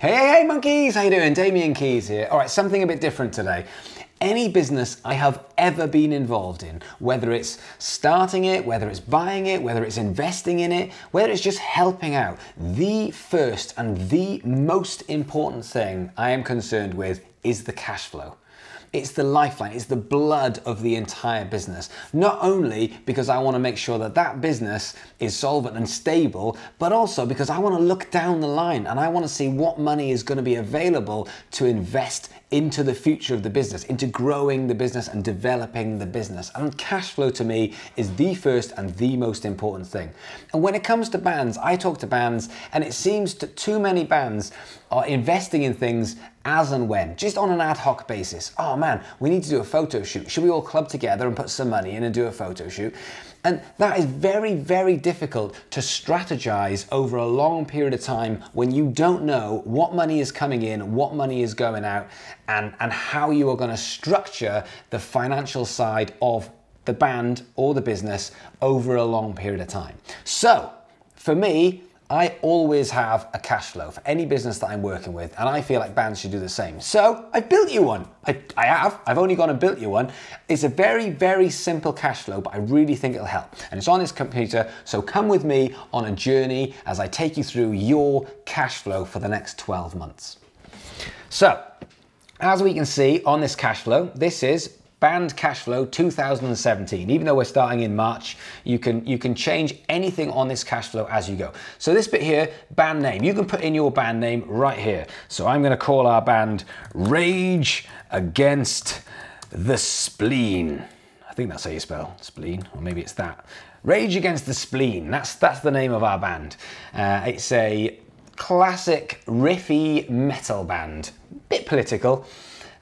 Hey monkeys, how you doing? Damian Keys here. All right, something a bit different today. Any business I have ever been involved in, whether it's starting it, whether it's buying it, whether it's investing in it, whether it's just helping out, the first and the most important thing I am concerned with is the cash flow. It's the lifeline, it's the blood of the entire business. Not only because I want to make sure that that business is solvent and stable, but also because I want to look down the line and I want to see what money is going to be available to invest into the future of the business, into growing the business and developing the business. And cash flow to me is the first and the most important thing. And when it comes to bands, I talk to bands and it seems that too many bands are investing in things as and when, just on an ad hoc basis. Oh man, we need to do a photo shoot. Should we all club together and put some money in and do a photo shoot? And that is very, very difficult to strategize over a long period of time when you don't know what money is coming in, what money is going out, and how you are going to structure the financial side of the band or the business over a long period of time. So for me, I always have a cash flow for any business that I'm working with, and I feel like bands should do the same. So I've built you one. I've only gone and built you one. It's a very, very simple cash flow, but I really think it'll help. And it's on this computer, so come with me on a journey as I take you through your cash flow for the next 12 months. So, as we can see on this cash flow, this is Band Cash Flow 2017. Even though we're starting in March, you can change anything on this cash flow as you go. So this bit here, band name, you can put in your band name right here. So I'm going to call our band Rage Against the Spleen. I think that's how you spell spleen, or maybe it's that. Rage Against the Spleen, that's the name of our band. It's a classic riffy metal band, bit political,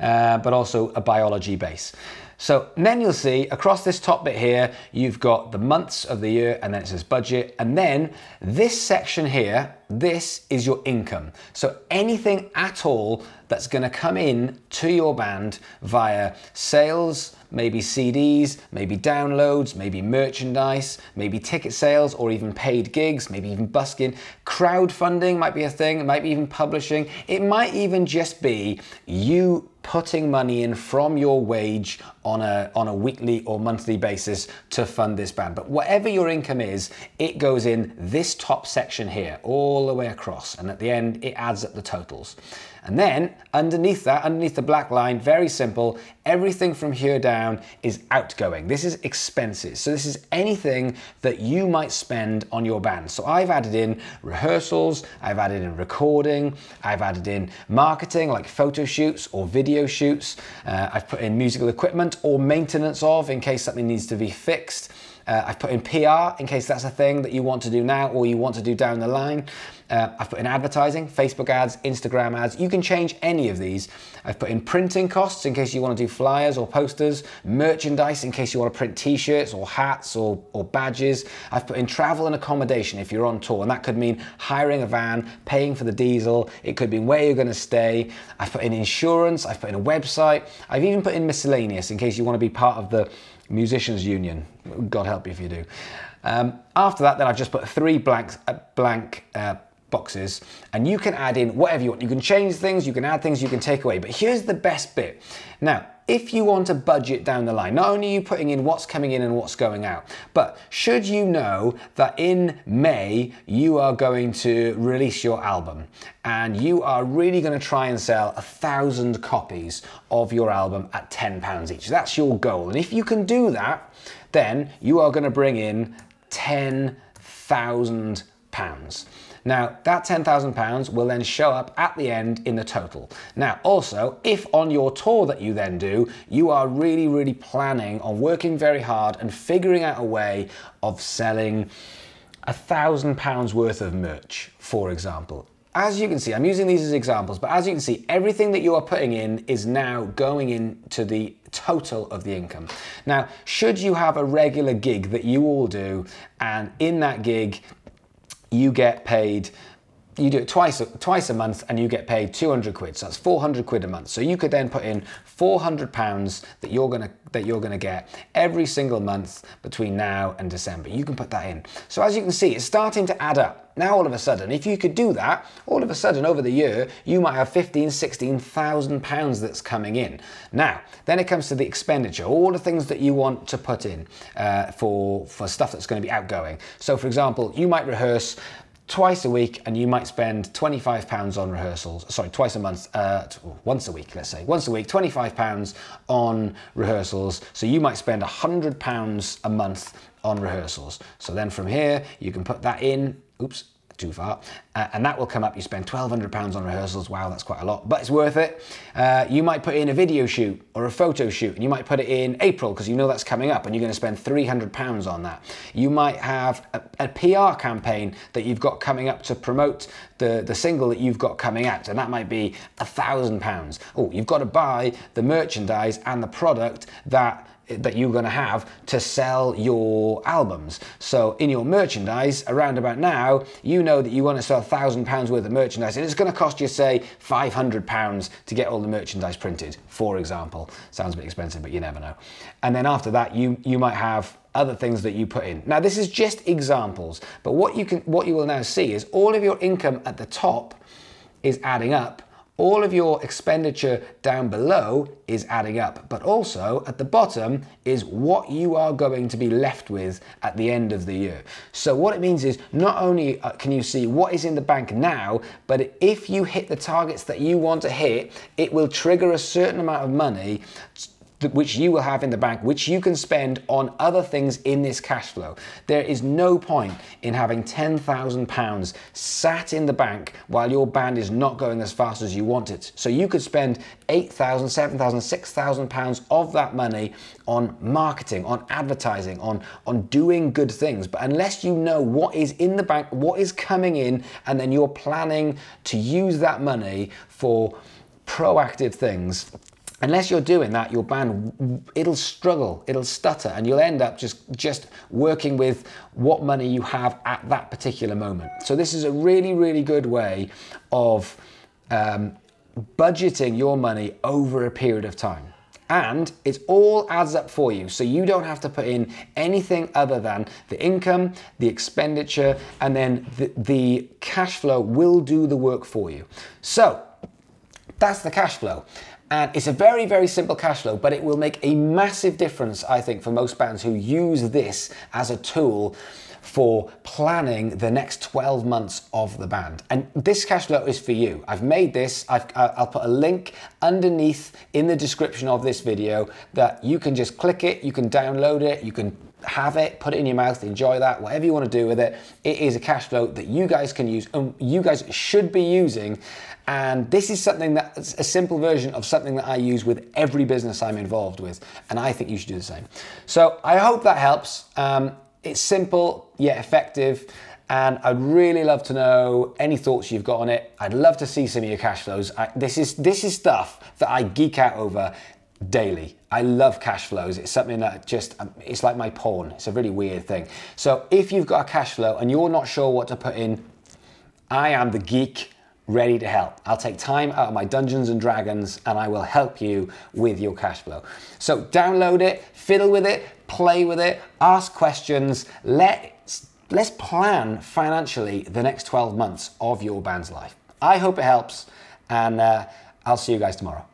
but also a biology base. So then you'll see across this top bit here, you've got the months of the year, and then it says budget. And then this section here, this is your income. So anything at all that's gonna come in to your band via sales, maybe CDs, maybe downloads, maybe merchandise, maybe ticket sales, or even paid gigs, maybe even busking. Crowdfunding might be a thing, it might be even publishing. It might even just be you putting money in from your wage on a weekly or monthly basis to fund this band. But whatever your income is, it goes in this top section here, all the way across. And at the end, it adds up the totals. And then underneath that, underneath the black line, very simple, everything from here down is outgoing. This is expenses. So this is anything that you might spend on your band. So I've added in rehearsals, I've added in recording, I've added in marketing like photo shoots or video shoots. I've put in musical equipment or maintenance of in case something needs to be fixed. I've put in PR in case that's a thing that you want to do now or you want to do down the line. I've put in advertising, Facebook ads, Instagram ads. You can change any of these. I've put in printing costs in case you want to do flyers or posters, merchandise in case you want to print t-shirts or hats or badges. I've put in travel and accommodation if you're on tour, and that could mean hiring a van, paying for the diesel. It could mean where you're going to stay. I've put in insurance. I've put in a website. I've even put in miscellaneous in case you want to be part of the Musicians Union. God help you if you do. After that, then I've just put three blank boxes, and you can add in whatever you want. You can change things, you can add things, you can take away. But here's the best bit. Now, if you want a budget down the line, not only are you putting in what's coming in and what's going out, but should you know that in May you are going to release your album and you are really going to try and sell 1,000 copies of your album at £10 each. That's your goal. And if you can do that, then you are going to bring in £10,000. Now, that £10,000 will then show up at the end in the total. Now, also, if on your tour that you then do, you are really, really planning on working very hard and figuring out a way of selling £1,000 worth of merch, for example. As you can see, I'm using these as examples, but as you can see, everything that you are putting in is now going into the total of the income. Now, should you have a regular gig that you all do, and in that gig, you get paid you do it twice a month and you get paid 200 quid. So that's 400 quid a month. So you could then put in 400 pounds that you're gonna get every single month between now and December. You can put that in. So as you can see, it's starting to add up. Now all of a sudden, if you could do that, all of a sudden over the year, you might have 15, 16,000 pounds that's coming in. Now, then it comes to the expenditure, all the things that you want to put in for stuff that's going to be outgoing. So for example, you might rehearse twice a week and you might spend £25 on rehearsals, sorry, twice a month, once a week, let's say. Once a week, £25 on rehearsals. So you might spend £100 a month on rehearsals. So then from here, you can put that in, oops, too far, and that will come up. You spend £1,200 on rehearsals. Wow, that's quite a lot, but it's worth it. You might put in a video shoot or a photo shoot, and you might put it in April because you know that's coming up and you're going to spend £300 on that. You might have a PR campaign that you've got coming up to promote the single that you've got coming out, and that might be £1,000. Oh, you've got to buy the merchandise and the product that you're going to have to sell your albums. So in your merchandise, around about now, you know that you want to sell £1,000 worth of merchandise, and it's going to cost you, say, £500 to get all the merchandise printed, for example. Sounds a bit expensive, but you never know. And then after that, you might have other things that you put in. Now, this is just examples, but what you will now see is all of your income at the top is adding up. All of your expenditure down below is adding up, but also at the bottom is what you are going to be left with at the end of the year. So what it means is not only can you see what is in the bank now, but if you hit the targets that you want to hit, it will trigger a certain amount of money which you will have in the bank, which you can spend on other things in this cash flow. There is no point in having £10,000 sat in the bank while your band is not going as fast as you want it. So you could spend £8,000, £7,000, £6,000 of that money on marketing, on advertising, on doing good things. But unless you know what is in the bank, what is coming in, and then you're planning to use that money for proactive things, unless you're doing that, your band, it'll struggle, it'll stutter, and you'll end up just working with what money you have at that particular moment. So this is a really, really good way of budgeting your money over a period of time. And it all adds up for you, so you don't have to put in anything other than the income, the expenditure, and then the cash flow will do the work for you. So that's the cash flow. And it's a very, very simple cash flow, but it will make a massive difference, I think, for most bands who use this as a tool for planning the next 12 months of the band. And this cash flow is for you. I've made this, I'll put a link underneath in the description of this video that you can just click it, you can download it, you can have it, put it in your mouth, enjoy that, whatever you want to do with it. It is a cash flow that you guys can use and you guys should be using. And this is something that's a simple version of something that I use with every business I'm involved with. And I think you should do the same. So I hope that helps. It's simple yet effective. And I'd really love to know any thoughts you've got on it. I'd love to see some of your cash flows. This is stuff that I geek out over daily. I love cash flows. It's something that it's like my porn. It's a really weird thing. So if you've got a cash flow and you're not sure what to put in, I am the geek ready to help. I'll take time out of my Dungeons and Dragons and I will help you with your cash flow. So download it, fiddle with it, play with it, ask questions. Let's plan financially the next 12 months of your band's life. I hope it helps, and I'll see you guys tomorrow.